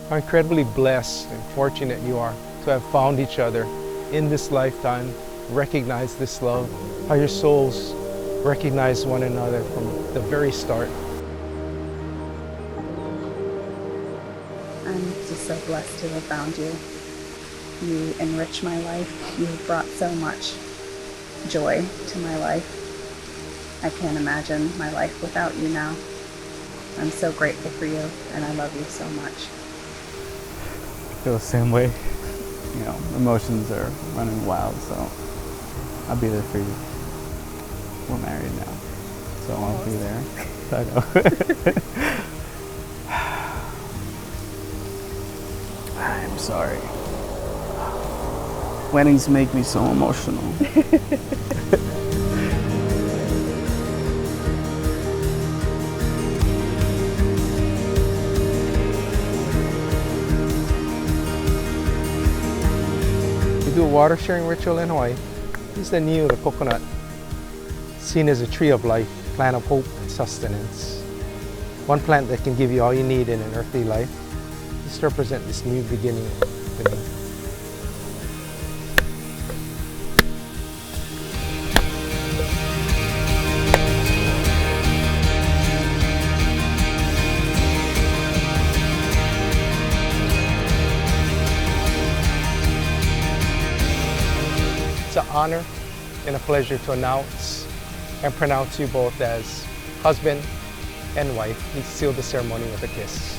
How incredibly blessed and fortunate you are to have found each other in this lifetime, recognize this love, how your souls recognize one another from the very start. I'm just so blessed to have found you. You enrich my life. You have brought so much joy to my life. I can't imagine my life without you now. I'm so grateful for you, and I love you so much. I feel the same way. You know, emotions are running wild, so I'll be there for you. We're married now, so I'll be there. I know. I'm sorry. Weddings make me so emotional. We do a water sharing ritual in Hawaii. This is the niu, the coconut, seen as a tree of life, plant of hope and sustenance. One plant that can give you all you need in an earthly life. This represents this new beginning for me. It's an honor and a pleasure to announce and pronounce you both as husband and wife. Please seal the ceremony with a kiss.